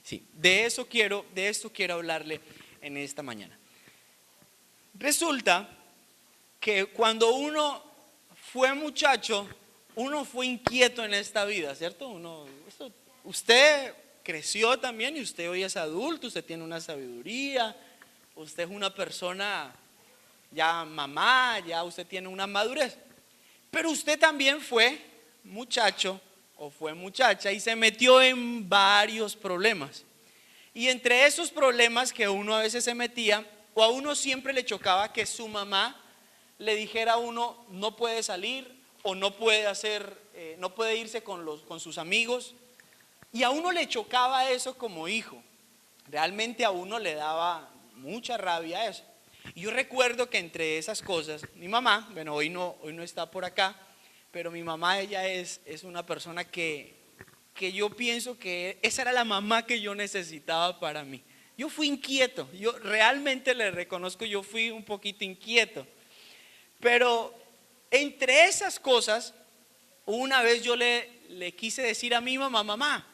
Sí, de esto quiero hablarle en esta mañana. Resulta que cuando uno fue muchacho, uno fue inquieto en esta vida, ¿cierto? Usted creció también y usted hoy es adulto, usted tiene una sabiduría, usted es una persona ya mamá, ya usted tiene una madurez. Pero usted también fue muchacho o fue muchacha y se metió en varios problemas. Y entre esos problemas que uno a veces se metía, o a uno siempre le chocaba que su mamá le dijera a uno no puede salir o no puede no puede irse con sus amigos. Y a uno le chocaba eso como hijo. Realmente a uno le daba mucha rabia eso. Y yo recuerdo que entre esas cosas, mi mamá, bueno, hoy no está por acá, pero mi mamá, ella es una persona que yo pienso que esa era la mamá que yo necesitaba para mí. Yo fui inquieto, yo realmente le reconozco, yo fui un poquito inquieto. Pero entre esas cosas, una vez yo le quise decir a mi mamá, mamá,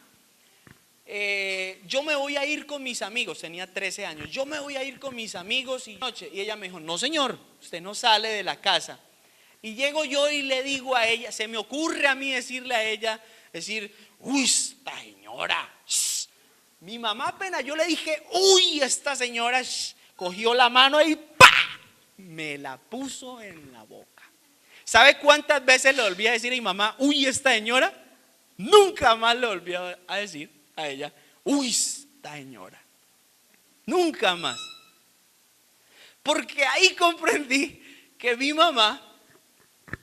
yo me voy a ir con mis amigos, tenía 13 años, yo me voy a ir con mis amigos y noche. Y ella me dijo, no señor, usted no sale de la casa. Y llego yo y le digo a ella, se me ocurre a mí decirle a ella, uy, esta señora, mi mamá apenas yo le dije, uy, esta señora, cogió la mano y ¡pa! Me la puso en la boca. ¿Sabe cuántas veces le volví a decir a mi mamá, uy, esta señora? Nunca más le volví a decir a ella, uy, esta señora. Nunca más. Porque ahí comprendí que mi mamá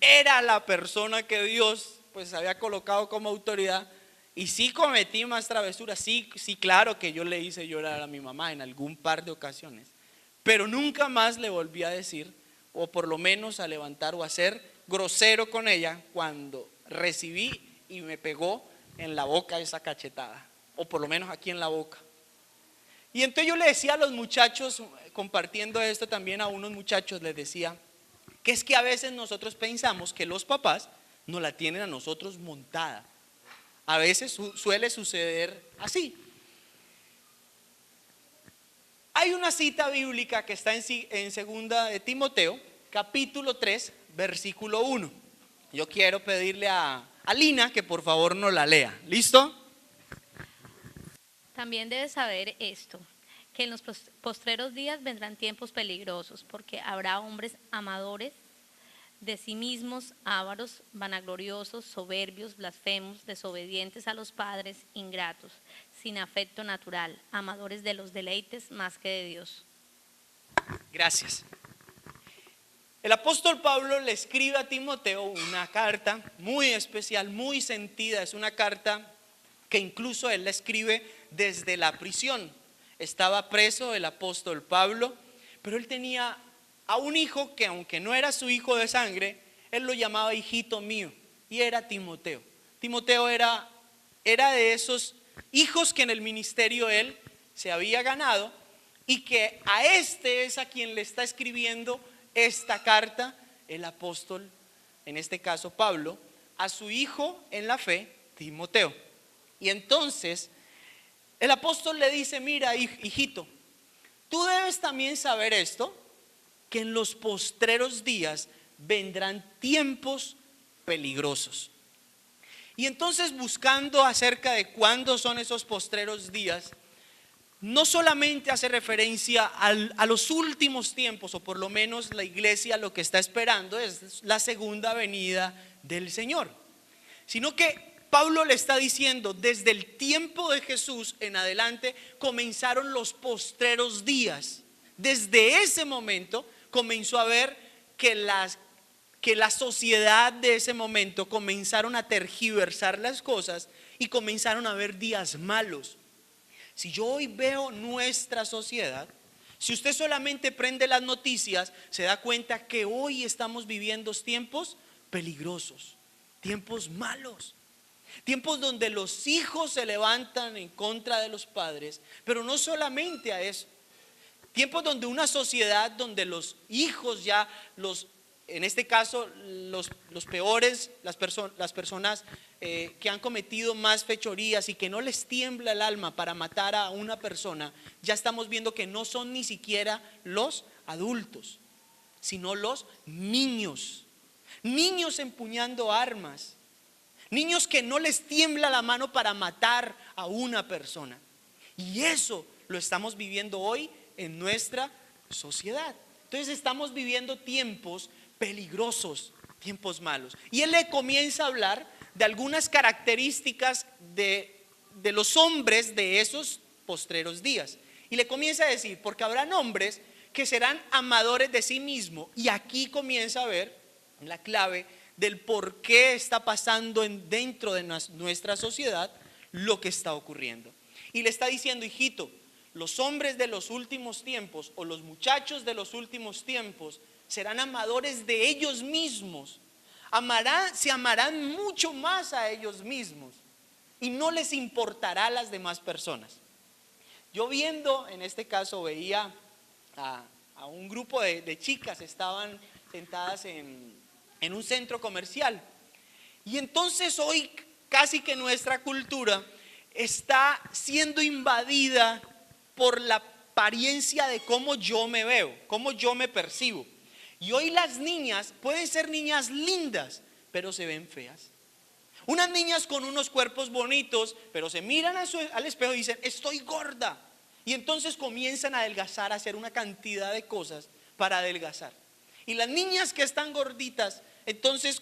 era la persona que Dios pues había colocado como autoridad. Y sí cometí más travesuras, sí, claro que yo le hice llorar a mi mamá en algún par de ocasiones, pero nunca más le volví a decir, o por lo menos a levantar o a ser grosero con ella cuando recibí y me pegó en la boca esa cachetada, o por lo menos aquí en la boca. Y entonces yo le decía a los muchachos, compartiendo esto también a unos muchachos, les decía que es que a veces nosotros pensamos que los papás nos la tienen a nosotros montada. A veces suele suceder así. Hay una cita bíblica que está en segunda de Timoteo, capítulo 3, versículo 1. Yo quiero pedirle a Lina que por favor nos la lea. ¿Listo? También debes saber esto, que en los postreros días vendrán tiempos peligrosos, porque habrá hombres amadores de sí mismos, ávaros, vanagloriosos, soberbios, blasfemos, desobedientes a los padres, ingratos, sin afecto natural, amadores de los deleites más que de Dios. Gracias. El apóstol Pablo le escribe a Timoteo una carta muy especial, muy sentida. Es una carta que incluso él la escribe desde la prisión. Estaba preso el apóstol Pablo, pero él tenía a un hijo que aunque no era su hijo de sangre, él lo llamaba hijito mío, y era Timoteo. Timoteo era de esos hijos que en el ministerio él se había ganado, y que a este es a quien le está escribiendo esta carta el apóstol, en este caso Pablo, a su hijo en la fe, Timoteo. Y entonces el apóstol le dice, mira hijito, tú debes también saber esto, que en los postreros días vendrán tiempos peligrosos. Y entonces, buscando acerca de cuándo son esos postreros días, no solamente hace referencia a los últimos tiempos, o por lo menos la iglesia lo que está esperando es la segunda venida del Señor, sino que Pablo le está diciendo, desde el tiempo de Jesús en adelante comenzaron los postreros días. Desde ese momento comenzó a ver que la sociedad de ese momento comenzaron a tergiversar las cosas y comenzaron a haber días malos. Si yo hoy veo nuestra sociedad, si usted solamente prende las noticias, se da cuenta que hoy estamos viviendo tiempos peligrosos, tiempos malos. Tiempos donde los hijos se levantan en contra de los padres, pero no solamente a eso. Tiempos donde una sociedad donde los hijos ya, en este caso los peores, las personas que han cometido más fechorías y que no les tiembla el alma para matar a una persona, ya estamos viendo que no son ni siquiera los adultos, sino los niños. Niños empuñando armas. Niños que no les tiembla la mano para matar a una persona. Y eso lo estamos viviendo hoy en nuestra sociedad. Entonces estamos viviendo tiempos peligrosos, tiempos malos. Y él le comienza a hablar de algunas características de los hombres de esos postreros días. Y le comienza a decir, porque habrán hombres que serán amadores de sí mismos. Y aquí comienza a ver la clave del por qué está pasando dentro de nuestra sociedad lo que está ocurriendo. Y le está diciendo, hijito, los hombres de los últimos tiempos o los muchachos de los últimos tiempos serán amadores de ellos mismos. Se amarán mucho más a ellos mismos y no les importará a las demás personas. Yo viendo, en este caso veía a un grupo de chicas, estaban sentadas en un centro comercial. Y entonces hoy casi que nuestra cultura está siendo invadida por la apariencia de cómo yo me veo, cómo yo me percibo. Y hoy las niñas pueden ser niñas lindas, pero se ven feas. Unas niñas con unos cuerpos bonitos, pero se miran al espejo y dicen, estoy gorda. Y entonces comienzan a adelgazar, a hacer una cantidad de cosas para adelgazar. Y las niñas que están gorditas, entonces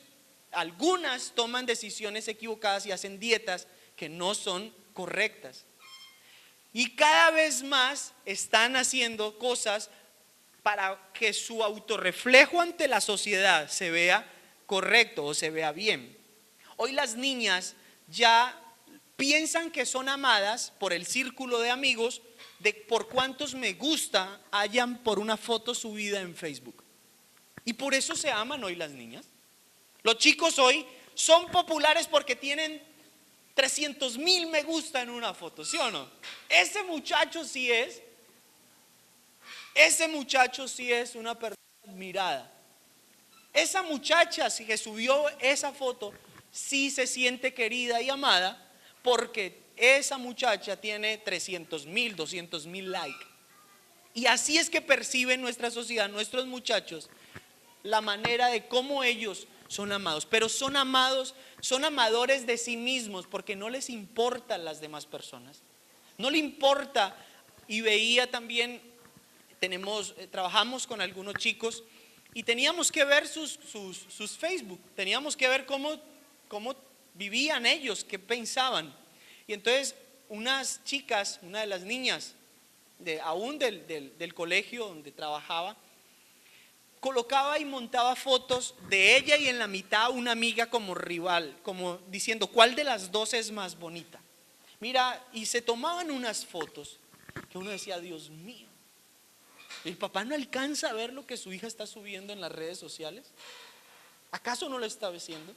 algunas toman decisiones equivocadas y hacen dietas que no son correctas. Y cada vez más están haciendo cosas para que su autorreflejo ante la sociedad se vea correcto o se vea bien. Hoy las niñas ya piensan que son amadas por el círculo de amigos, por cuántos me gusta hayan por una foto subida en Facebook. Y por eso se aman hoy las niñas. Los chicos hoy son populares porque tienen 300,000 me gusta en una foto, ¿sí o no? Ese muchacho sí es una persona admirada. Esa muchacha si que subió esa foto sí se siente querida y amada porque esa muchacha tiene 300,000, 200,000 likes. Y así es que perciben nuestra sociedad, nuestros muchachos, la manera de cómo ellos son amados. Pero son amados, son amadores de sí mismos porque no les importan las demás personas. No le importa. Y veía también, trabajamos con algunos chicos y teníamos que ver sus Facebook, teníamos que ver cómo vivían ellos, qué pensaban. Y entonces unas chicas, una de las niñas aún del colegio donde trabajaba, colocaba y montaba fotos de ella y en la mitad una amiga como rival, como diciendo cuál de las dos es más bonita. Mira, y se tomaban unas fotos que uno decía, Dios mío, ¿el papá no alcanza a ver lo que su hija está subiendo en las redes sociales? ¿Acaso no lo está haciendo?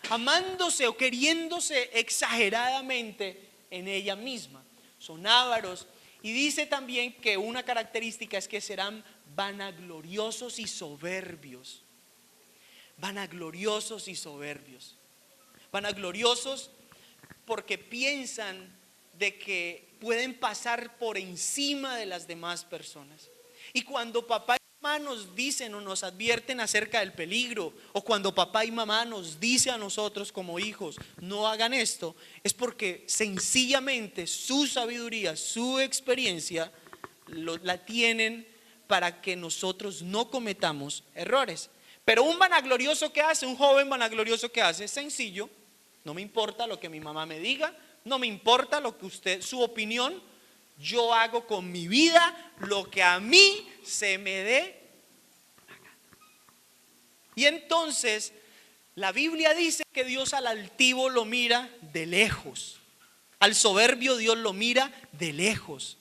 Amándose o queriéndose exageradamente en ella misma. Son ávaros. Y dice también que una característica es que serán vanagloriosos y soberbios. Vanagloriosos y soberbios. Vanagloriosos porque piensan de que pueden pasar por encima de las demás personas. Y cuando papá y mamá nos dicen o nos advierten acerca del peligro, o cuando papá y mamá nos dice a nosotros como hijos, no hagan esto, es porque sencillamente su sabiduría, su experiencia la tienen para que nosotros no cometamos errores. Pero un vanaglorioso que hace, un joven vanaglorioso que hace, es sencillo. No me importa lo que mi mamá me diga, no me importa lo que su opinión, yo hago con mi vida lo que a mí se me dé. Y entonces la Biblia dice que Dios al altivo lo mira de lejos, al soberbio Dios lo mira de lejos.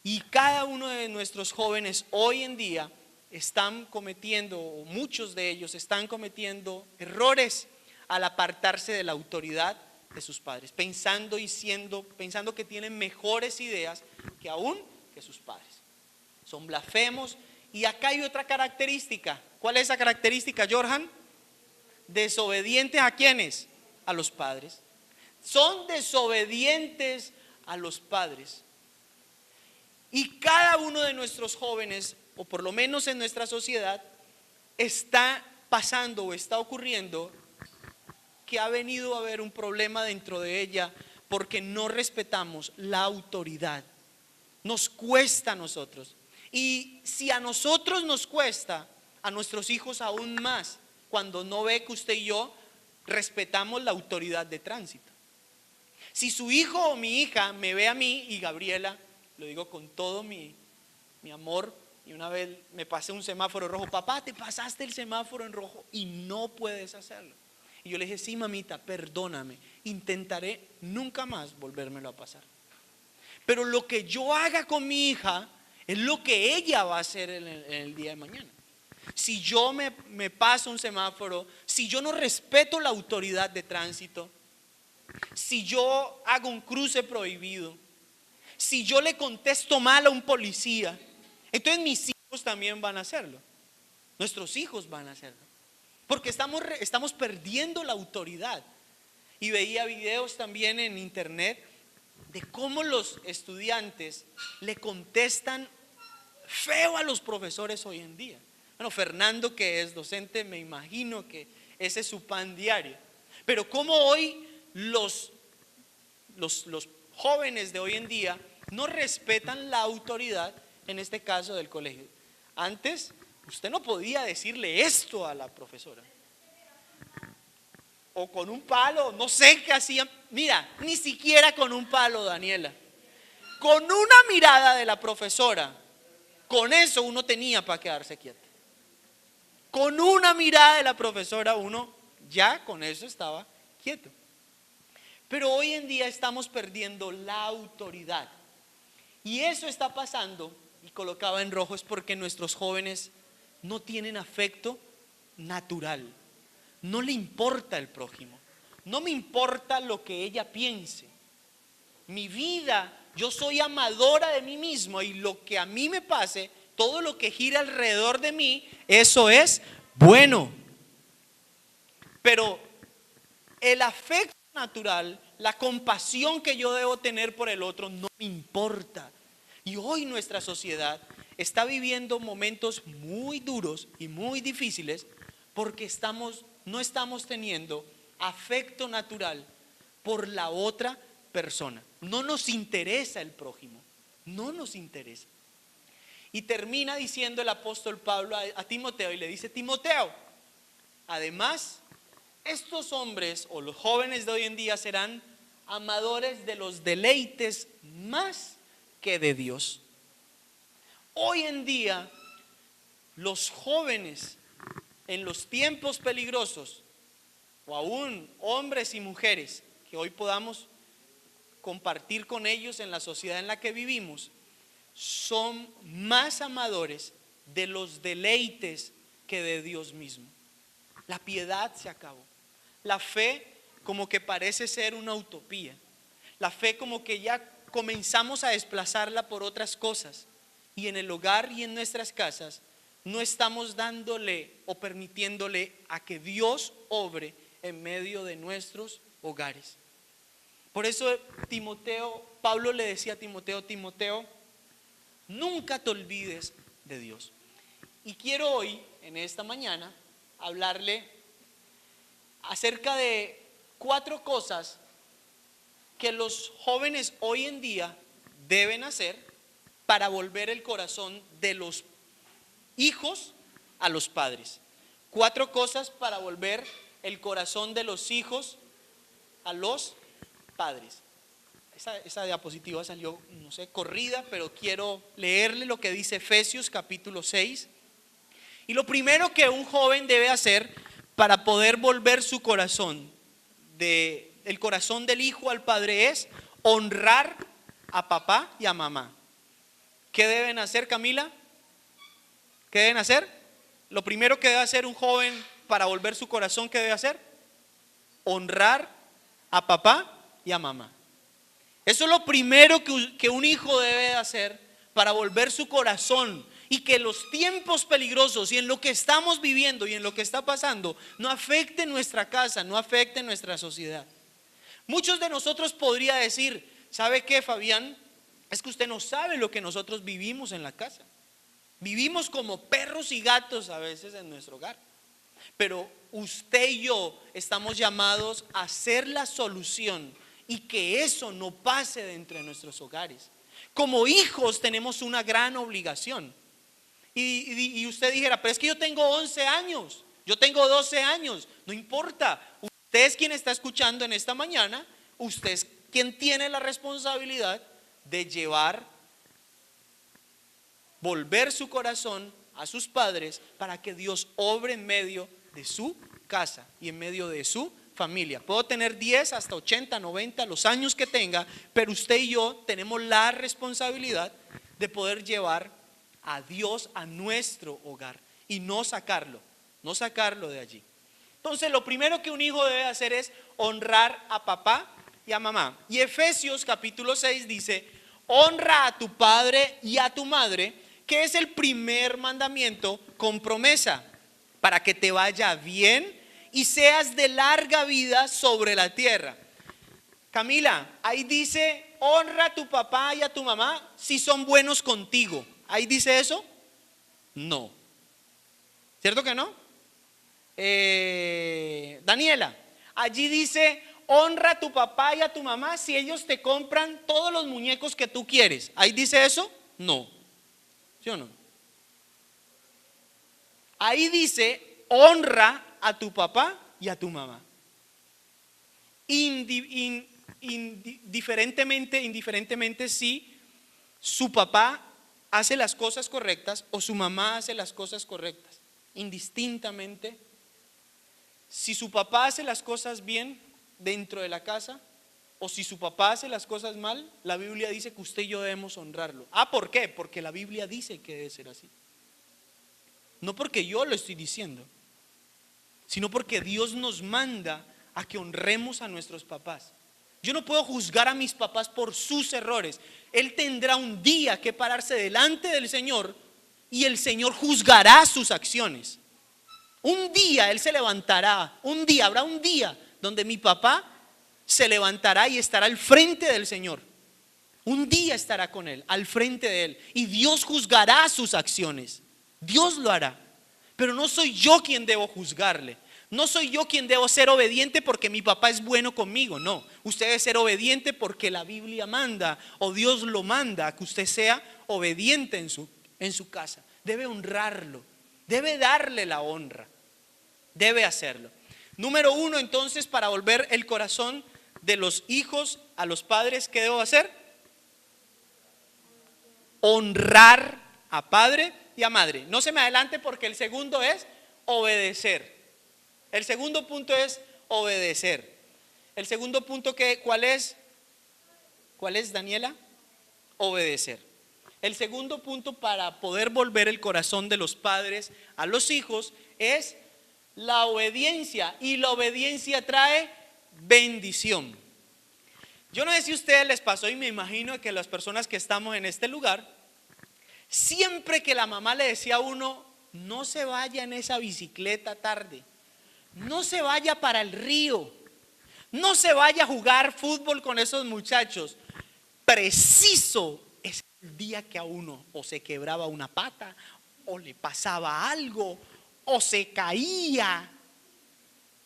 Y cada uno de nuestros jóvenes hoy en día están cometiendo, o muchos de ellos están cometiendo errores al apartarse de la autoridad de sus padres, pensando que tienen mejores ideas que aún que sus padres. Son blasfemos. Y acá hay otra característica. ¿Cuál es esa característica, Jorjan? Desobedientes ¿a quiénes? A los padres. Son desobedientes a los padres. Y cada uno de nuestros jóvenes, o por lo menos en nuestra sociedad, está pasando o está ocurriendo que ha venido a haber un problema dentro de ella porque no respetamos la autoridad. Nos cuesta a nosotros. Y si a nosotros nos cuesta, a nuestros hijos aún más, cuando no ve que usted y yo respetamos la autoridad de tránsito. Si su hijo o mi hija me ve a mí, y Gabriela, lo digo con todo mi amor, y una vez me pasé un semáforo rojo, papá, te pasaste el semáforo en rojo y no puedes hacerlo. Y yo le dije, sí, mamita, perdóname, intentaré nunca más volvérmelo a pasar. Pero lo que yo haga con mi hija es lo que ella va a hacer en el día de mañana. Si yo me paso un semáforo, si yo no respeto la autoridad de tránsito, si yo hago un cruce prohibido, si yo le contesto mal a un policía, entonces mis hijos también van a hacerlo. Nuestros hijos van a hacerlo. Porque estamos perdiendo la autoridad. Y veía videos también en internet de cómo los estudiantes le contestan feo a los profesores hoy en día. Bueno, Fernando, que es docente, me imagino que ese es su pan diario. Pero cómo hoy los jóvenes de hoy en día no respetan la autoridad, en este caso del colegio. Antes usted no podía decirle esto a la profesora. O con un palo, no sé qué hacían. Mira, ni siquiera con un palo, Daniela. Con una mirada de la profesora, con eso uno tenía para quedarse quieto. Con una mirada de la profesora uno ya con eso estaba quieto. Pero hoy en día estamos perdiendo la autoridad. Y eso está pasando, y colocaba en rojo, es porque nuestros jóvenes no tienen afecto natural. No le importa el prójimo. No me importa lo que ella piense. Mi vida, yo soy amadora de mí mismo, y lo que a mí me pase, todo lo que gira alrededor de mí, eso es bueno. Pero el afecto natural, la compasión que yo debo tener por el otro, no me importa. Y hoy nuestra sociedad está viviendo momentos muy duros y muy difíciles porque no estamos teniendo afecto natural por la otra persona. No nos interesa el prójimo, no nos interesa. Y termina diciendo el apóstol Pablo a Timoteo, y le dice: Timoteo, además, estos hombres o los jóvenes de hoy en día serán amadores de los deleites más que de Dios. Hoy en día, los jóvenes en los tiempos peligrosos, o aún hombres y mujeres que hoy podamos compartir con ellos en la sociedad en la que vivimos, son más amadores de los deleites que de Dios mismo. La piedad se acabó. La fe como que parece ser una utopía. La fe como que ya comenzamos a desplazarla por otras cosas. Y en el hogar y en nuestras casas no estamos dándole o permitiéndole a que Dios obre en medio de nuestros hogares. Por eso Pablo le decía a Timoteo, nunca te olvides de Dios. Y quiero hoy, en esta mañana, hablarle acerca de 4 cosas que los jóvenes hoy en día deben hacer para volver el corazón de los hijos a los padres. 4 cosas para volver el corazón de los hijos a los padres. Esa diapositiva salió, no sé, corrida, pero quiero leerle lo que dice Efesios capítulo 6. Y lo primero que un joven debe hacer para poder volver su corazón, el corazón del hijo al padre, es honrar a papá y a mamá. ¿Qué deben hacer, Camila? ¿Qué deben hacer? Lo primero que debe hacer un joven para volver su corazón, ¿qué debe hacer? honrar a papá y a mamá. Eso es lo primero que un hijo debe hacer para volver su corazón y que los tiempos peligrosos y en lo que estamos viviendo y en lo que está pasando no afecte nuestra casa, no afecte nuestra sociedad. Muchos de nosotros podría decir, ¿sabe qué, Fabián? Es que usted no sabe lo que nosotros vivimos en la casa. Vivimos como perros y gatos a veces en nuestro hogar. Pero usted y yo estamos llamados a ser la solución y que eso no pase dentro de nuestros hogares. Como hijos tenemos una gran obligación. Y usted dijera, pero es que yo tengo 11 años, yo tengo 12 años, no importa. Usted es quien está escuchando en esta mañana, usted es quien tiene la responsabilidad de volver su corazón a sus padres para que Dios obre en medio de su casa y en medio de su familia. Puedo tener 10 hasta 80, 90, los años que tenga, pero usted y yo tenemos la responsabilidad de poder llevar a Dios a nuestro hogar y no sacarlo de allí. Entonces lo primero que un hijo debe hacer es honrar a papá y a mamá. Y Efesios capítulo 6 dice, honra a tu padre y a tu madre, que es el primer mandamiento con promesa, para que te vaya bien y seas de larga vida sobre la tierra. Camila, ahí dice, honra a tu papá y a tu mamá si son buenos contigo. ¿Ahí dice eso? No. ¿Cierto que no? Daniela, allí dice, honra a tu papá y a tu mamá si ellos te compran todos los muñecos que tú quieres. ¿Ahí dice eso? No. ¿Sí o no? Ahí dice, honra a tu papá y a tu mamá. Indiferentemente si su papá hace las cosas correctas o su mamá hace las cosas correctas. Indistintamente, si su papá hace las cosas bien dentro de la casa o si su papá hace las cosas mal, la Biblia dice que usted y yo debemos honrarlo. ¿Por qué? Porque la Biblia dice que debe ser así. No porque yo lo estoy diciendo, sino porque Dios nos manda a que honremos a nuestros papás. Yo no puedo juzgar a mis papás por sus errores. Él tendrá un día que pararse delante del Señor y el Señor juzgará sus acciones. Un día Él se levantará, habrá un día donde mi papá se levantará y estará al frente del Señor. Un día estará con Él, al frente de Él, y Dios juzgará sus acciones. Dios lo hará, pero no soy yo quien debo juzgarle. No soy yo quien debo ser obediente porque mi papá es bueno conmigo. No, usted debe ser obediente porque la Biblia manda o Dios lo manda a que usted sea obediente en su casa. Debe honrarlo, debe darle la honra, debe hacerlo. Número 1, entonces, para volver el corazón de los hijos a los padres, ¿qué debo hacer? Honrar a padre y a madre. No se me adelante porque el segundo es obedecer. El segundo punto es obedecer. El segundo punto, ¿cuál es? ¿Cuál es, Daniela? Obedecer. El segundo punto para poder volver el corazón de los padres a los hijos es la obediencia. Y la obediencia trae bendición. Yo no sé si a ustedes les pasó, y me imagino que las personas que estamos en este lugar, siempre que la mamá le decía a uno, no se vaya en esa bicicleta tarde, no se vaya para el río, no se vaya a jugar fútbol con esos muchachos, preciso es el día que a uno o se quebraba una pata o le pasaba algo o se caía.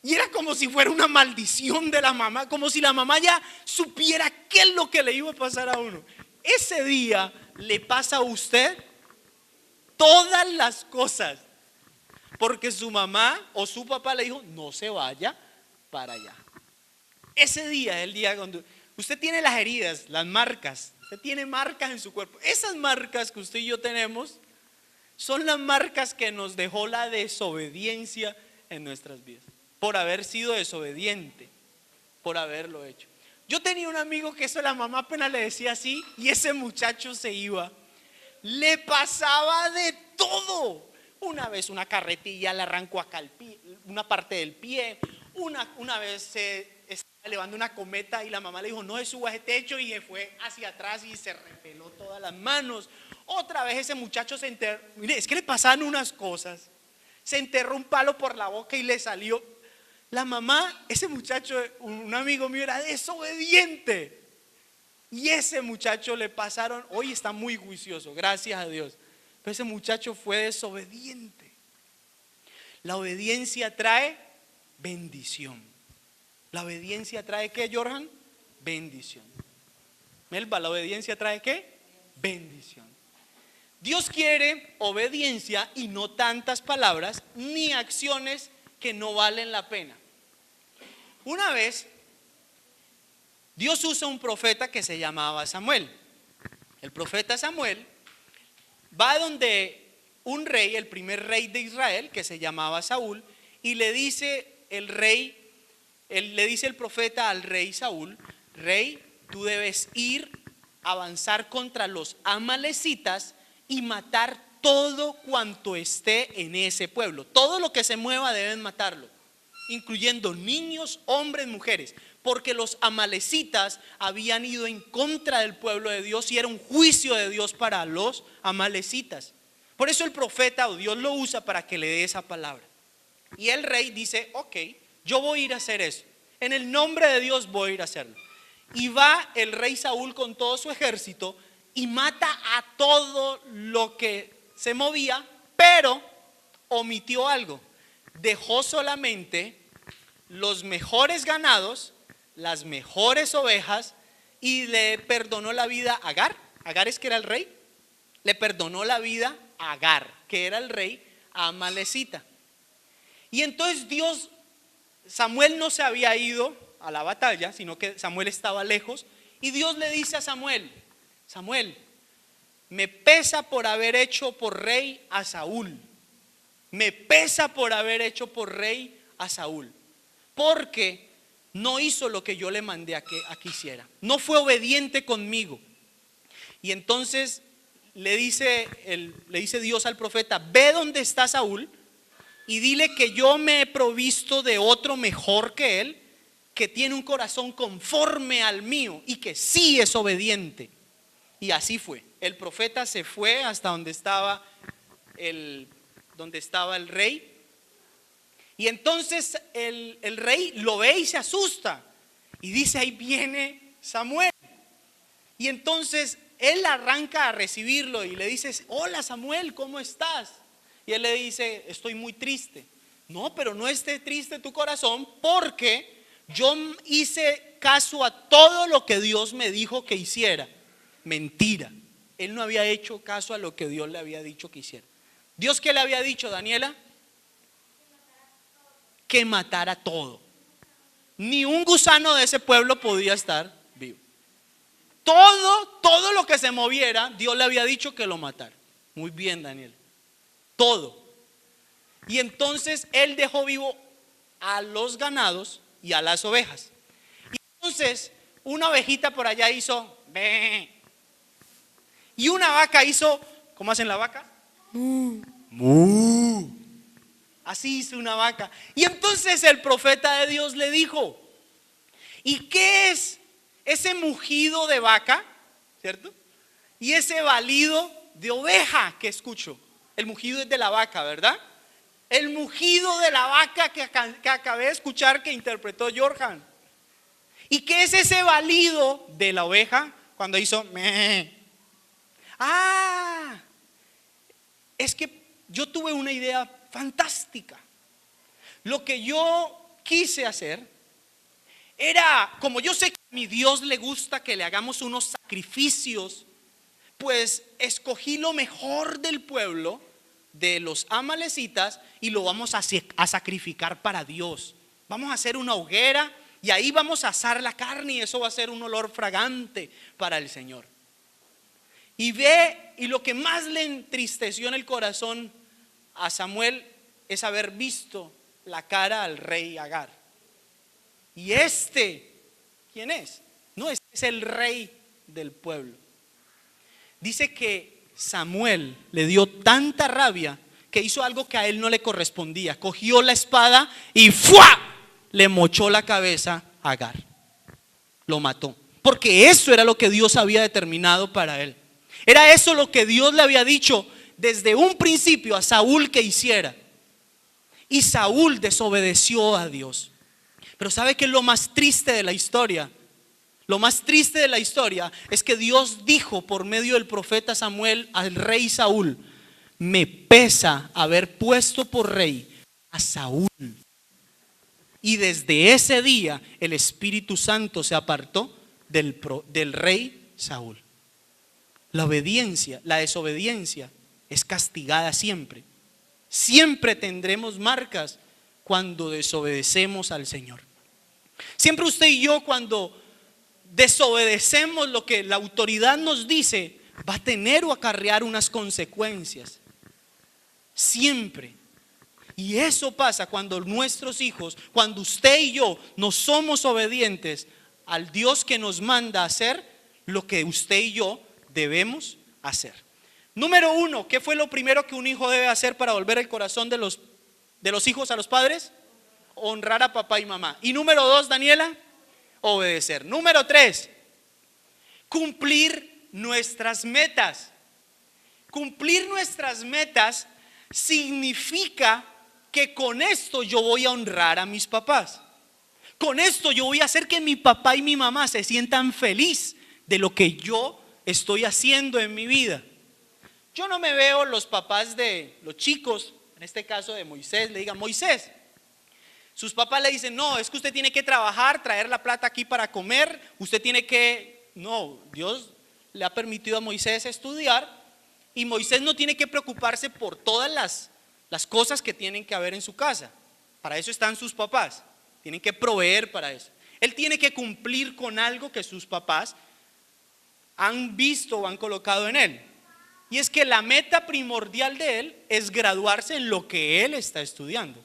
Y era como si fuera una maldición de la mamá, como si la mamá ya supiera qué es lo que le iba a pasar a uno. Ese día le pasa a usted todas las cosas, porque su mamá o su papá le dijo, no se vaya para allá. Ese día es el día cuando usted tiene las heridas, las marcas, usted tiene marcas en su cuerpo. Esas marcas que usted y yo tenemos son las marcas que nos dejó la desobediencia en nuestras vidas. Por haber sido desobediente, por haberlo hecho. Yo tenía un amigo que eso la mamá apenas le decía así y ese muchacho se iba. Le pasaba de todo. Una vez una carretilla le arrancó acá el pie, una parte del pie. Una vez se estaba elevando una cometa y la mamá le dijo, no se suba a ese techo, y se fue hacia atrás y se repeló todas las manos. Otra vez ese muchacho se enterró, mire, es que le pasaban unas cosas, se enterró un palo por la boca y le salió. La mamá, ese muchacho, un amigo mío, era desobediente, y ese muchacho le pasaron, hoy está muy juicioso, gracias a Dios, pero ese muchacho fue desobediente. La obediencia trae bendición. ¿La obediencia trae qué, Jorjan? Bendición. Melba, ¿la obediencia trae qué? Bendición. Dios quiere obediencia y no tantas palabras ni acciones que no valen la pena. Una vez Dios usa un profeta que se llamaba Samuel. El profeta Samuel va donde un rey, el primer rey de Israel, que se llamaba Saúl, y le dice el profeta al rey Saúl: rey, tú debes ir, avanzar contra los amalecitas y matar todo cuanto esté en ese pueblo. Todo lo que se mueva deben matarlo, incluyendo niños, hombres, mujeres, porque los amalecitas habían ido en contra del pueblo de Dios y era un juicio de Dios para los amalecitas. Por eso el profeta o Dios lo usa para que le dé esa palabra. Y el rey dice: ok, yo voy a ir a hacer eso, en el nombre de Dios voy a ir a hacerlo. Y va el rey Saúl con todo su ejército y mata a todo lo que se movía, pero omitió algo: dejó solamente los mejores ganados, las mejores ovejas, y le perdonó la vida a Agar. Agar es que era el rey, le perdonó la vida a Agar, que era el rey amalecita. Y entonces Samuel no se había ido a la batalla, sino que Samuel estaba lejos, y Dios le dice a Samuel: Samuel, me pesa por haber hecho por rey a Saúl, me pesa por haber hecho por rey a Saúl, porque no hizo lo que yo le mandé a que hiciera, no fue obediente conmigo. Y entonces le dice Dios al profeta: ve donde está Saúl y dile que yo me he provisto de otro mejor que él, que tiene un corazón conforme al mío y que sí es obediente. Y así fue. El profeta se fue hasta donde estaba el rey. Y entonces el rey lo ve y se asusta y dice: ahí viene Samuel. Y entonces él arranca a recibirlo y le dice: hola Samuel, ¿cómo estás? Y él le dice: estoy muy triste. No, pero no esté triste tu corazón, porque yo hice caso a todo lo que Dios me dijo que hiciera. Mentira, él no había hecho caso a lo que Dios le había dicho que hiciera. ¿Dios qué le había dicho, Daniela? Que matara todo. Ni un gusano de ese pueblo podía estar vivo. Todo lo que se moviera, Dios le había dicho que lo matara. Muy bien, Daniel. Todo. Y entonces él dejó vivo a los ganados y a las ovejas. Y entonces una ovejita por allá hizo ¡bé! Y una vaca hizo, ¿cómo hacen la vaca? ¡mu! ¡mu! Así hizo una vaca. Y entonces el profeta de Dios le dijo: ¿y qué es ese mugido de vaca? ¿Cierto? Y ese balido de oveja que escucho. El mugido es de la vaca, ¿verdad? El mugido de la vaca que acabé de escuchar, que interpretó Jorjan. ¿Y qué es ese balido de la oveja cuando hizo meh? Es que yo tuve una idea fantástica. Lo que yo quise hacer era, como yo sé que a mi Dios le gusta que le hagamos unos sacrificios, pues escogí lo mejor del pueblo, de los amalecitas, y lo vamos a sacrificar para Dios. Vamos a hacer una hoguera y ahí vamos a asar la carne, y eso va a ser un olor fragante para el Señor. Y lo que más le entristeció en el corazón a Samuel es haber visto la cara al rey Agar. Y ¿quién es? No, es el rey del pueblo. Dice que Samuel le dio tanta rabia que hizo algo que a él no le correspondía. Cogió la espada y ¡fua! le mochó la cabeza a Agar. Lo mató. Porque eso era lo que Dios había determinado para él. Era eso lo que Dios le había dicho desde un principio a Saúl que hiciera. Y Saúl desobedeció a Dios. Pero ¿sabe qué es lo más triste de la historia? Lo más triste de la historia es que Dios dijo por medio del profeta Samuel al rey Saúl: me pesa haber puesto por rey a Saúl. Y desde ese día el Espíritu Santo se apartó del rey Saúl. La obediencia, la desobediencia es castigada siempre. Siempre tendremos marcas cuando desobedecemos al Señor. Siempre usted y yo, cuando desobedecemos lo que la autoridad nos dice, va a tener o acarrear unas consecuencias. Siempre. Y eso pasa cuando nuestros hijos, cuando usted y yo no somos obedientes al Dios que nos manda a hacer lo que usted y yo debemos hacer. Número 1, ¿qué fue lo primero que un hijo debe hacer para volver el corazón de los hijos a los padres? Honrar a papá y mamá. Y número 2, Daniela, obedecer. Número 3, cumplir nuestras metas. Cumplir nuestras metas significa que con esto yo voy a honrar a mis papás. Con esto yo voy a hacer que mi papá y mi mamá se sientan feliz de lo que yo estoy haciendo en mi vida. Yo no me veo los papás de los chicos, en este caso de Moisés, le digan: Moisés, sus papás le dicen: no, es que usted tiene que trabajar, traer la plata aquí para comer, usted tiene que... No, Dios le ha permitido a Moisés estudiar y Moisés no tiene que preocuparse por todas las cosas que tienen que haber en su casa. Para eso están sus papás, tienen que proveer para eso. Él tiene que cumplir con algo que sus papás han visto o han colocado en él. Y es que la meta primordial de él es graduarse en lo que él está estudiando.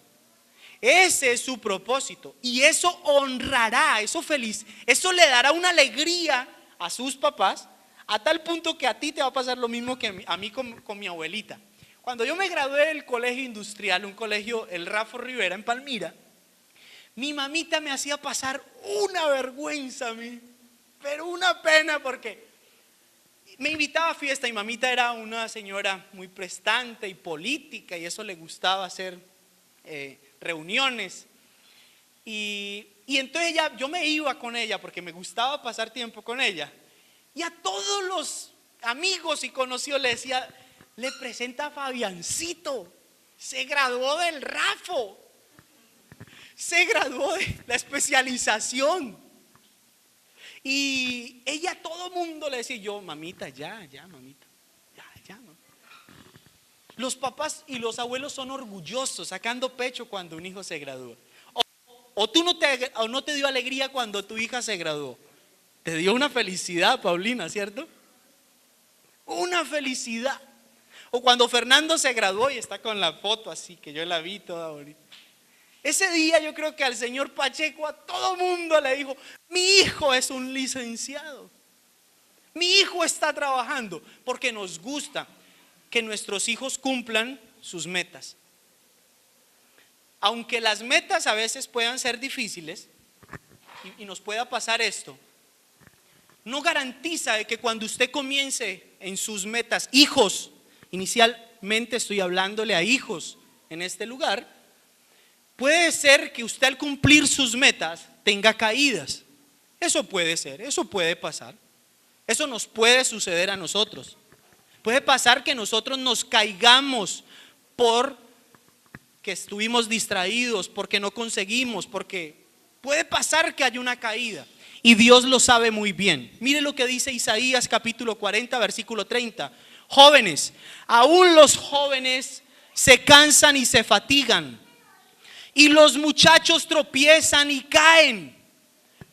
Ese es su propósito. Y eso honrará, eso le dará una alegría a sus papás, a tal punto que a ti te va a pasar lo mismo que a mí con mi abuelita. Cuando yo me gradué del colegio industrial, un colegio, el Rafa Rivera en Palmira, mi mamita me hacía pasar una vergüenza a mí, pero una pena, porque me invitaba a fiesta y mamita era una señora muy prestante y política, y eso le gustaba hacer reuniones. Y entonces yo me iba con ella porque me gustaba pasar tiempo con ella. Y a todos los amigos y conocidos le decía: le presenta a Fabiancito, se graduó del Rafo, se graduó de la especialización. Y ella, a todo mundo le decía: yo, mamita, ya, mamita, ya. Los papás y los abuelos son orgullosos, sacando pecho cuando un hijo se gradúa. O no te dio alegría cuando tu hija se graduó. Te dio una felicidad, Paulina, ¿cierto? Una felicidad. O cuando Fernando se graduó y está con la foto así, que yo la vi toda bonita. Ese día yo creo que al señor Pacheco, a todo mundo le dijo: mi hijo es un licenciado, mi hijo está trabajando. Porque nos gusta que nuestros hijos cumplan sus metas. Aunque las metas a veces puedan ser difíciles y nos pueda pasar esto, no garantiza de que cuando usted comience en sus metas, hijos, inicialmente estoy hablándole a hijos en este lugar, puede ser que usted al cumplir sus metas tenga caídas. Eso puede ser, eso puede pasar. Eso nos puede suceder a nosotros. Puede pasar que nosotros nos caigamos porque estuvimos distraídos, porque no conseguimos, porque puede pasar que haya una caída. Y Dios lo sabe muy bien. Mire lo que dice Isaías capítulo 40, versículo 30. Jóvenes, aún los jóvenes se cansan y se fatigan, y los muchachos tropiezan y caen,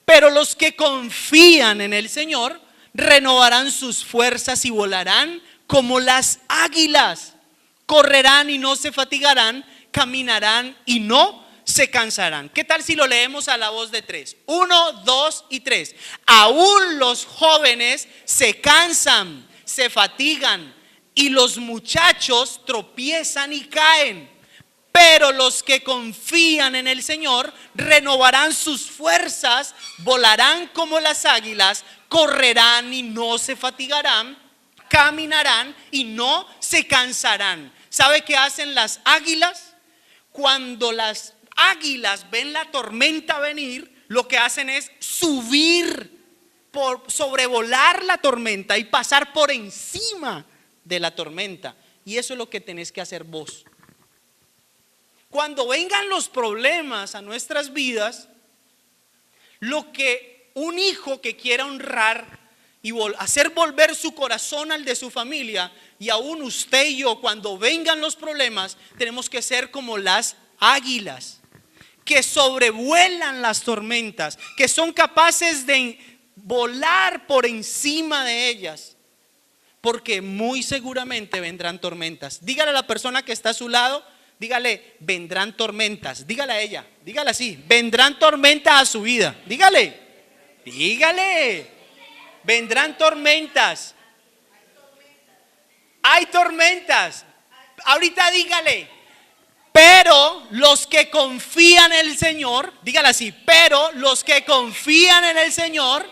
pero los que confían en el Señor renovarán sus fuerzas y volarán como las águilas. Correrán y no se fatigarán, caminarán y no se cansarán. ¿Qué tal si lo leemos a la voz de 3? 1, 2 y 3. Aún los jóvenes se cansan, se fatigan, y los muchachos tropiezan y caen, Pero los que confían en el Señor renovarán sus fuerzas, volarán como las águilas, correrán y no se fatigarán, caminarán y no se cansarán. ¿Sabe qué hacen las águilas? Cuando las águilas ven la tormenta venir, lo que hacen es subir, sobrevolar la tormenta y pasar por encima de la tormenta. Y eso es lo que tenés que hacer vos. Cuando vengan los problemas a nuestras vidas, lo que un hijo que quiera honrar y hacer volver su corazón al de su familia, y aún usted y yo, cuando vengan los problemas, tenemos que ser como las águilas que sobrevuelan las tormentas, que son capaces de volar por encima de ellas, porque muy seguramente vendrán tormentas. Dígale a la persona que está a su lado, dígale, vendrán tormentas. Dígale a ella, dígale así, vendrán tormentas a su vida. Dígale, vendrán tormentas. Hay tormentas. Ahorita dígale, pero los que confían en el Señor, dígale así, pero los que confían en el Señor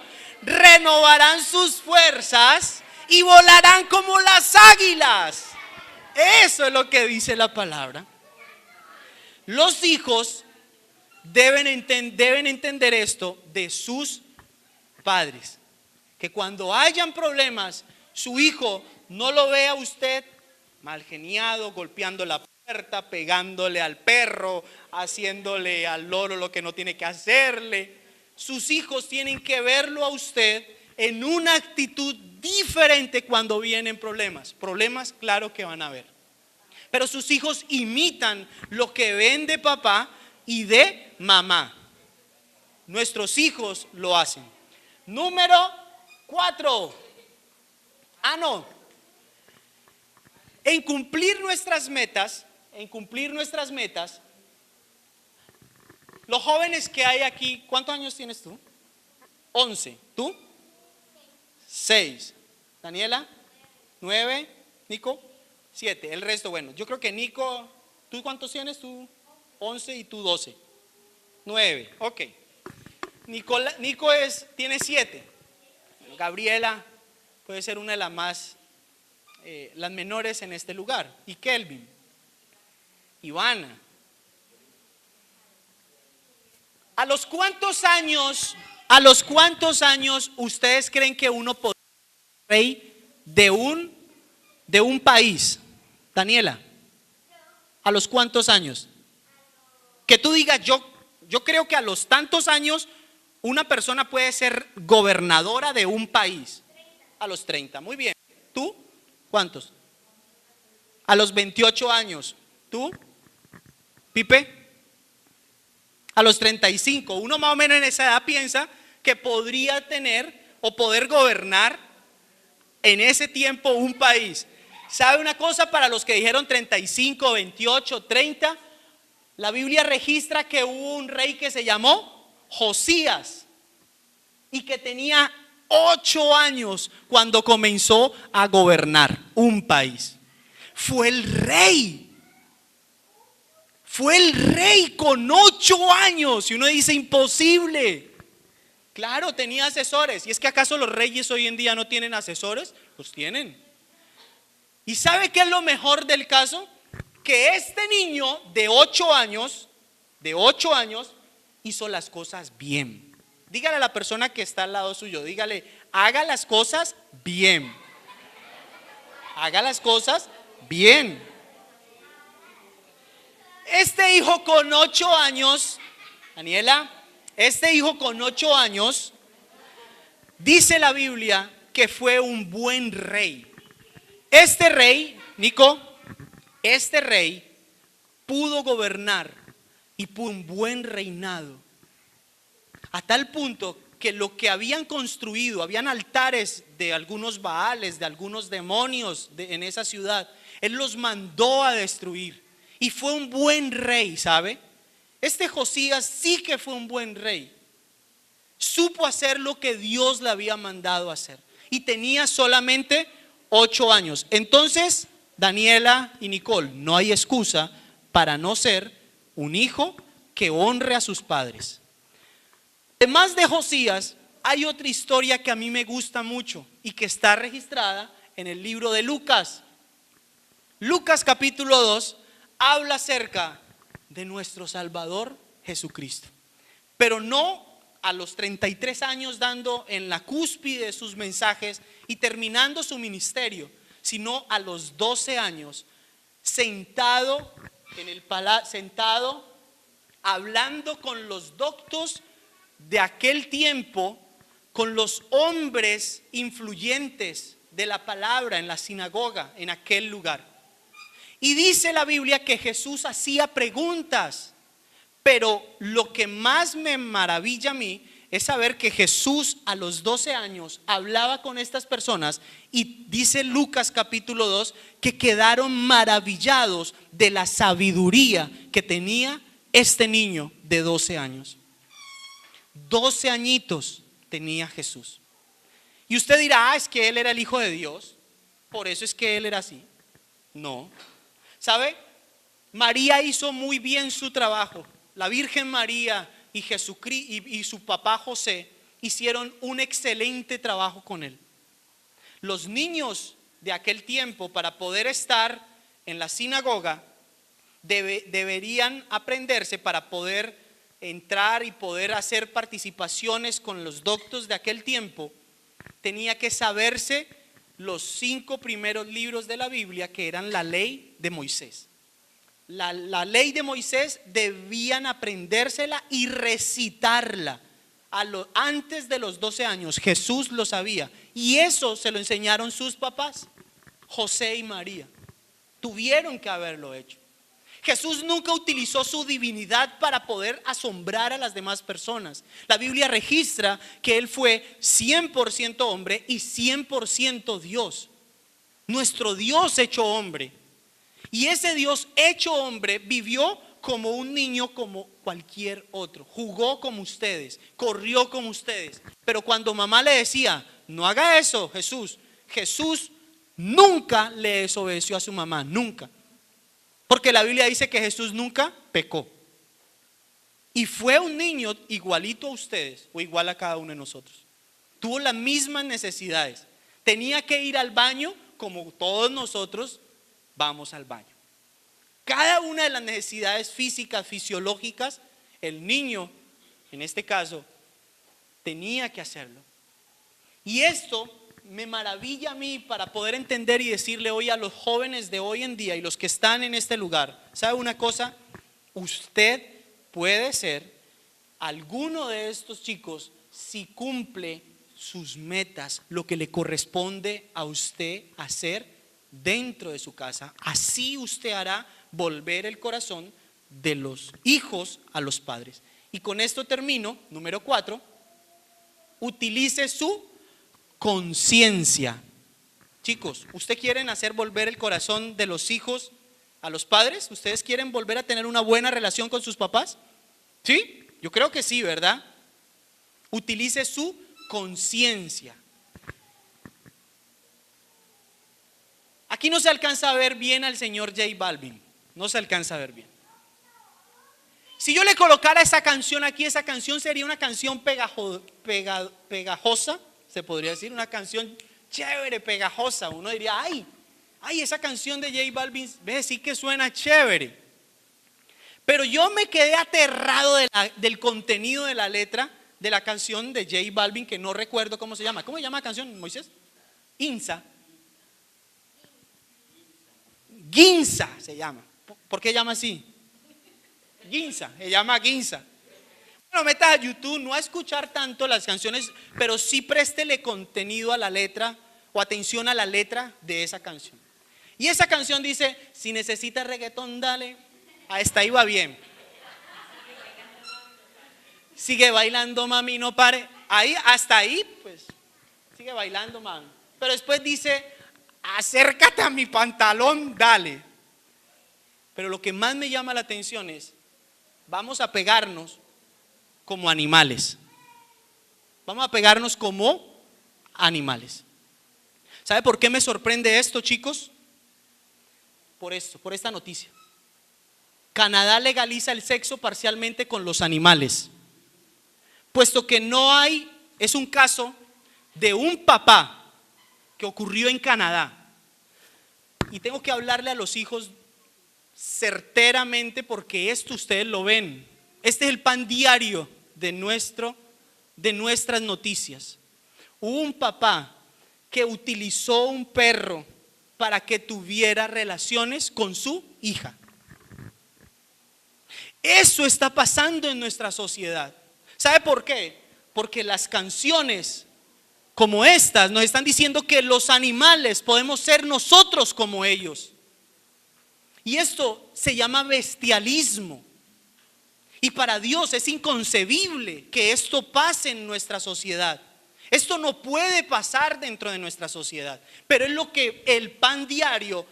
renovarán sus fuerzas y volarán como las águilas. Eso es lo que dice la palabra. Los hijos deben entender esto de sus padres, que cuando hayan problemas, su hijo no lo vea usted mal geniado, golpeando la puerta, pegándole al perro, haciéndole al loro lo que no tiene que hacerle. Sus hijos tienen que verlo a usted en una actitud diferente cuando vienen problemas. Problemas, claro que van a haber, pero sus hijos imitan lo que ven de papá y de mamá. Nuestros hijos lo hacen. Número 4. En cumplir nuestras metas, los jóvenes que hay aquí, ¿cuántos años tienes tú? 11. ¿Tú? 6. Daniela, 9. Nico, 7. El resto, bueno, yo creo que Nico, ¿tú cuántos tienes? Tú 11 y tú 12. 9, ok. Nico tiene 7. Gabriela puede ser una de las menores en este lugar. Y Kelvin, Ivana. ¿A los cuántos años ustedes creen que uno podría ser rey de un país? Daniela, ¿a los cuántos años? Que tú digas, yo creo que a los tantos años una persona puede ser gobernadora de un país. A los 30, muy bien. ¿Tú? ¿Cuántos? A los 28 años. ¿Tú? ¿Pipe? A los 35. Uno más o menos en esa edad piensa que podría tener o poder gobernar en ese tiempo un país. ¿Sabe una cosa? Para los que dijeron 35, 28, 30, la Biblia registra que hubo un rey que se llamó Josías y que tenía 8 años cuando comenzó a gobernar un país. Fue el rey con 8 años. Y uno dice, imposible. Claro, tenía asesores. ¿Y es que acaso los reyes hoy en día no tienen asesores? Los tienen. ¿Y sabe qué es lo mejor del caso? Que este niño de 8 años hizo las cosas bien. Dígale a la persona que está al lado suyo, dígale, haga las cosas bien. Haga las cosas bien. Este hijo con 8 años, Daniela, este hijo con 8 años, dice la Biblia que fue un buen rey. Este rey, Nico, este rey pudo gobernar y pudo un buen reinado. A tal punto que lo que habían construido, habían altares de algunos baales, de algunos demonios en esa ciudad. Él los mandó a destruir. Y fue un buen rey, ¿sabe? Este Josías sí que fue un buen rey. Supo hacer lo que Dios le había mandado hacer. Y tenía solamente 8 años. Entonces, Daniela y Nicole, no hay excusa para no ser un hijo que honre a sus padres. Además de Josías, hay otra historia que a mí me gusta mucho y que está registrada en el libro de Lucas. Lucas capítulo 2 habla acerca de nuestro Salvador Jesucristo, pero no a los 33 años dando en la cúspide de sus mensajes y terminando su ministerio, sino a los 12 años, sentado en el sentado hablando con los doctos de aquel tiempo, con los hombres influyentes de la palabra en la sinagoga en aquel lugar. Y dice la Biblia que Jesús hacía preguntas, pero lo que más me maravilla a mí es saber que Jesús a los 12 años hablaba con estas personas y dice Lucas capítulo 2 que quedaron maravillados de la sabiduría que tenía este niño de 12 años. 12 añitos tenía Jesús. Y usted dirá, es que él era el Hijo de Dios, por eso es que él era así. No. ¿Sabe? María hizo muy bien su trabajo. La Virgen María y Jesucristo y su papá José hicieron un excelente trabajo con él. Los niños de aquel tiempo, para poder estar en la sinagoga, deberían aprenderse para poder entrar y poder hacer participaciones con los doctos de aquel tiempo. Tenía que saberse los 5 primeros libros de la Biblia, que eran la ley de Moisés. La ley de Moisés debían aprendérsela y recitarla antes de los 12 años. Jesús lo sabía y eso se lo enseñaron sus papás, José y María. Tuvieron que haberlo hecho. Jesús nunca utilizó su divinidad para poder asombrar a las demás personas. La Biblia registra que él fue 100% hombre y 100% Dios. Nuestro Dios hecho hombre. Y ese Dios hecho hombre vivió como un niño como cualquier otro. Jugó como ustedes, corrió como ustedes. Pero cuando mamá le decía, no haga eso, Jesús nunca le desobedeció a su mamá, nunca. Porque la Biblia dice que Jesús nunca pecó. Y fue un niño igualito a ustedes o igual a cada uno de nosotros. Tuvo las mismas necesidades. Tenía que ir al baño como todos nosotros vamos al baño. Cada una de las necesidades físicas, fisiológicas, el niño, en este caso, tenía que hacerlo. Y esto me maravilla a mí para poder entender y decirle hoy a los jóvenes de hoy en día y los que están en este lugar, ¿sabe una cosa? Usted puede ser alguno de estos chicos si cumple sus metas, lo que le corresponde a usted hacer dentro de su casa. Así usted hará volver el corazón de los hijos a los padres. Y con esto termino. Número 4, utilice su conciencia. Chicos, ¿ustedes quieren hacer volver el corazón de los hijos a los padres? ¿Ustedes quieren volver a tener una buena relación con sus papás? ¿Sí? Yo creo que sí, ¿verdad? Utilice su conciencia. Aquí no se alcanza a ver bien al señor J Balvin. No se alcanza a ver bien. Si yo le colocara esa canción aquí, esa canción sería una canción pegajosa, se podría decir, una canción chévere, pegajosa. Uno diría, ay, esa canción de J Balvin, ve, sí que suena chévere. Pero yo me quedé aterrado del contenido de la letra de la canción de J Balvin, que no recuerdo cómo se llama. ¿Cómo se llama la canción, Moisés? Ginza se llama. ¿Por qué llama así? Ginza, se llama Ginza. Bueno, meta a YouTube, no a escuchar tanto las canciones, pero sí préstele contenido a la letra o atención a la letra de esa canción. Y esa canción dice, si necesitas reggaetón, dale. A esta iba bien. Sigue bailando, mami, no pare. Ahí, hasta ahí, pues, sigue bailando, mami. Pero después dice, acércate a mi pantalón, dale. Pero lo que más me llama la atención es, vamos a pegarnos como animales. Vamos a pegarnos como animales. ¿Sabe por qué me sorprende esto, chicos? Por esta noticia. Canadá legaliza el sexo parcialmente con los animales, puesto que no hay, es un caso de un papá que ocurrió en Canadá. Y tengo que hablarle a los hijos certeramente porque esto ustedes lo ven. Este es el pan diario de nuestras noticias. Hubo un papá que utilizó un perro para que tuviera relaciones con su hija. Eso está pasando en nuestra sociedad. ¿Sabe por qué? Porque las canciones como estas nos están diciendo que los animales podemos ser nosotros como ellos. Y esto se llama bestialismo. Y para Dios es inconcebible que esto pase en nuestra sociedad. Esto no puede pasar dentro de nuestra sociedad, pero es lo que el pan diario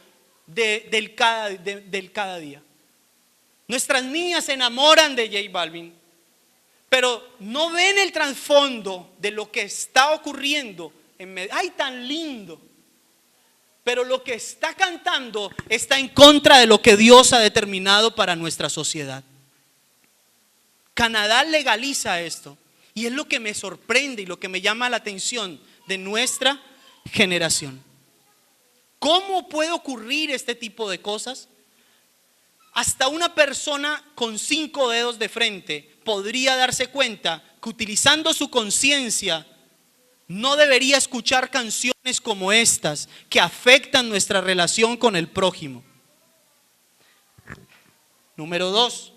del cada día. Nuestras niñas se enamoran de J Balvin, pero no ven el trasfondo de lo que está ocurriendo en medio. ¡Ay, tan lindo! Pero lo que está cantando está en contra de lo que Dios ha determinado para nuestra sociedad. Canadá legaliza esto. Y es lo que me sorprende y lo que me llama la atención de nuestra generación. ¿Cómo puede ocurrir este tipo de cosas? Hasta una persona con 5 dedos de frente podría darse cuenta que utilizando su conciencia no debería escuchar canciones como estas que afectan nuestra relación con el prójimo. Número 2,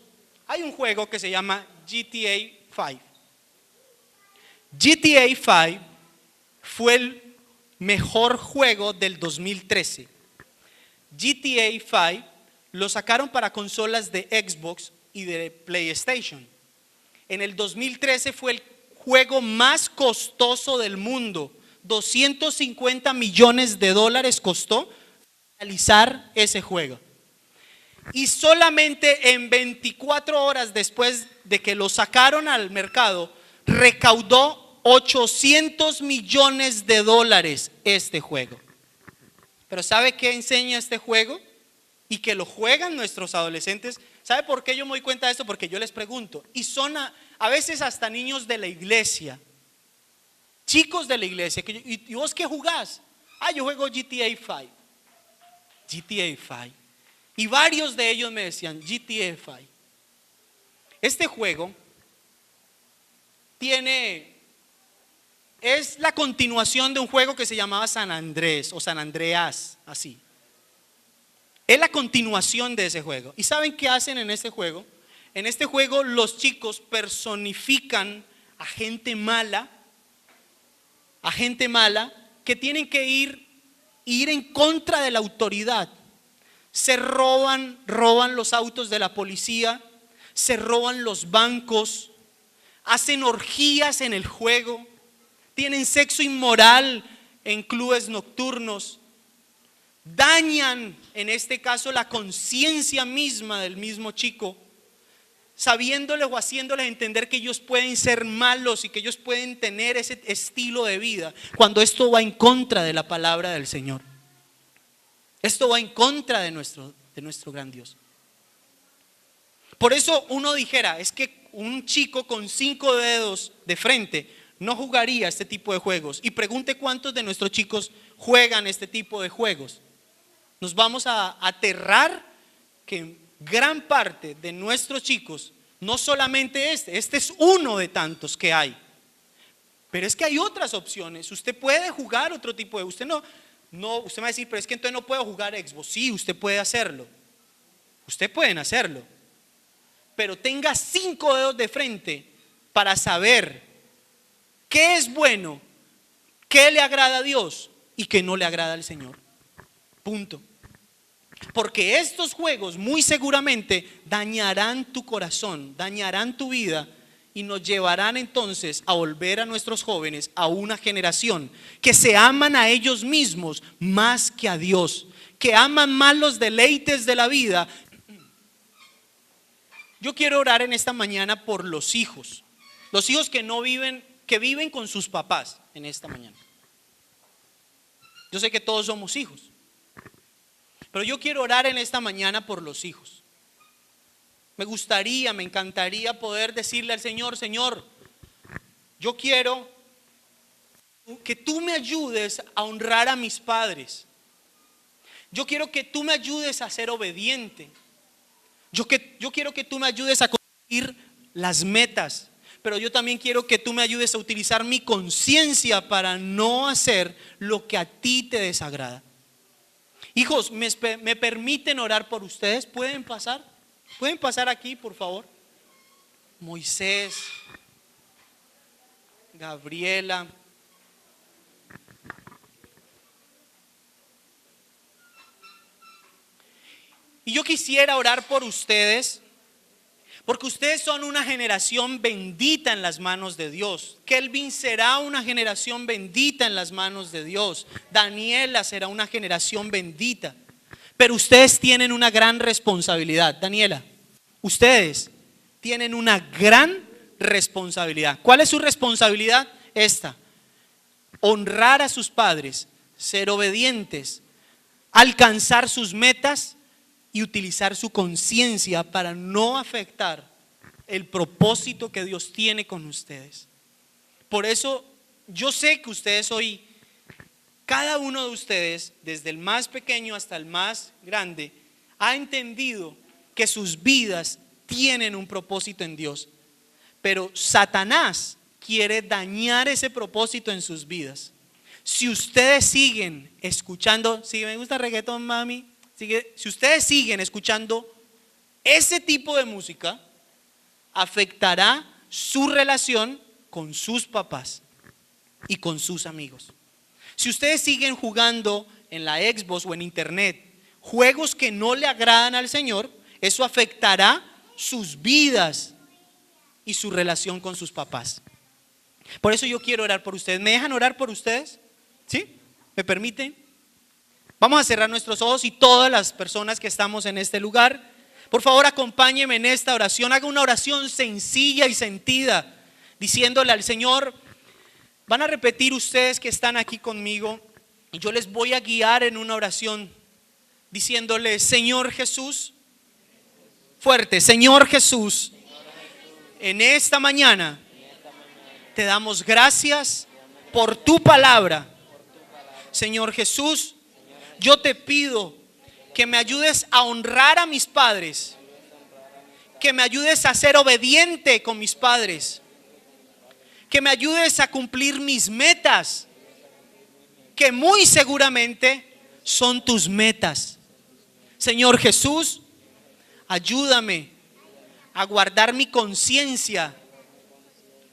hay un juego que se llama GTA 5. GTA 5 fue el mejor juego del 2013. GTA 5 lo sacaron para consolas de Xbox y de PlayStation. En el 2013 fue el juego más costoso del mundo. 250 millones de dólares costó realizar ese juego. Y solamente en 24 horas después de que lo sacaron al mercado, recaudó 800 millones de dólares este juego. Pero ¿sabe qué enseña este juego? Y que lo juegan nuestros adolescentes. ¿Sabe por qué yo me doy cuenta de esto? Porque yo les pregunto. Y son a veces hasta niños de la iglesia, chicos de la iglesia. ¿Y vos qué jugás? Yo juego GTA 5. GTA 5. Y varios de ellos me decían GTA 5. Este juego es la continuación de un juego que se llamaba San Andrés o San Andreas, así. Es la continuación de ese juego. ¿Y saben qué hacen en este juego? En este juego los chicos personifican a gente mala que tienen que ir en contra de la autoridad. Se roban los autos de la policía, se roban los bancos, hacen orgías en el juego, tienen sexo inmoral en clubes nocturnos, dañan en este caso la conciencia misma del mismo chico, sabiéndoles o haciéndoles entender que ellos pueden ser malos y que ellos pueden tener ese estilo de vida, cuando esto va en contra de la palabra del Señor. Esto va en contra de nuestro gran Dios. Por eso uno dijera, es que un chico con 5 dedos de frente no jugaría este tipo de juegos. Y pregunte cuántos de nuestros chicos juegan este tipo de juegos. Nos vamos a aterrar que gran parte de nuestros chicos, no solamente este es uno de tantos que hay. Pero es que hay otras opciones. Usted puede jugar otro tipo de, usted va a decir, pero es que entonces no puedo jugar Xbox. Sí, usted puede hacerlo. Ustedes pueden hacerlo. Pero tenga 5 dedos de frente para saber qué es bueno, qué le agrada a Dios y qué no le agrada al Señor. Punto. Porque estos juegos muy seguramente dañarán tu corazón, dañarán tu vida y nos llevarán entonces a volver a nuestros jóvenes a una generación que se aman a ellos mismos más que a Dios, que aman más los deleites de la vida. Yo quiero orar en esta mañana por los hijos que viven con sus papás en esta mañana. Yo sé que todos somos hijos, pero yo quiero orar en esta mañana por los hijos. me encantaría poder decirle al Señor: Señor, yo quiero que tú me ayudes a honrar a mis padres. Yo quiero que tú me ayudes a ser obediente. Yo quiero que tú me ayudes a conseguir las metas. Pero yo también quiero que tú me ayudes a utilizar mi conciencia para no hacer lo que a ti te desagrada. Hijos, ¿me permiten orar por ustedes? ¿Pueden pasar? ¿Pueden pasar aquí, por favor? Moisés, Gabriela. Y yo quisiera orar por ustedes, porque ustedes son una generación bendita en las manos de Dios. Kelvin será una generación bendita en las manos de Dios. Daniela será una generación bendita. Pero ustedes tienen una gran responsabilidad. Daniela, ustedes tienen una gran responsabilidad. ¿Cuál es su responsabilidad? Esta: honrar a sus padres, ser obedientes, alcanzar sus metas y utilizar su conciencia para no afectar el propósito que Dios tiene con ustedes. Por eso yo sé que ustedes hoy, cada uno de ustedes, desde el más pequeño hasta el más grande, ha entendido que sus vidas tienen un propósito en Dios. Pero Satanás quiere dañar ese propósito en sus vidas. Si ustedes siguen escuchando, si me gusta reggaetón, mami, si ustedes siguen escuchando ese tipo de música, afectará su relación con sus papás y con sus amigos. Si ustedes siguen jugando en la Xbox o en internet juegos que no le agradan al Señor, eso afectará sus vidas y su relación con sus papás. Por eso yo quiero orar por ustedes. ¿Me dejan orar por ustedes? ¿Sí? ¿Me permiten? Vamos a cerrar nuestros ojos y todas las personas que estamos en este lugar, por favor, acompáñenme en esta oración. Haga una oración sencilla y sentida, diciéndole al Señor. Van a repetir ustedes que están aquí conmigo y yo les voy a guiar en una oración diciéndole: Señor Jesús, fuerte, Señor Jesús, en esta mañana te damos gracias por tu palabra. Señor Jesús, yo te pido que me ayudes a honrar a mis padres, que me ayudes a ser obediente con mis padres, que me ayudes a cumplir mis metas, que muy seguramente son tus metas. Señor Jesús, ayúdame a guardar mi conciencia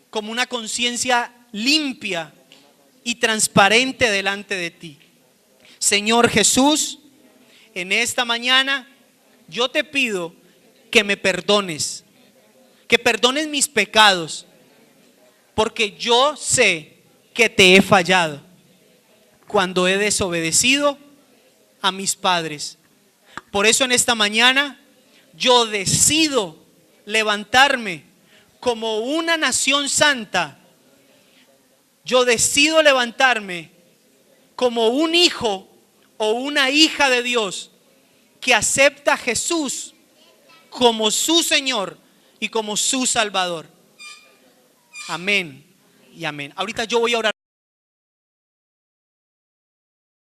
como una conciencia limpia y transparente delante de ti. Señor Jesús, en esta mañana yo te pido que me perdones, que perdones mis pecados, porque yo sé que te he fallado cuando he desobedecido a mis padres. Por eso en esta mañana yo decido levantarme como una nación santa. Yo decido levantarme como un hijo o una hija de Dios que acepta a Jesús como su Señor y como su Salvador. Amén y amén. Ahorita yo voy a orar.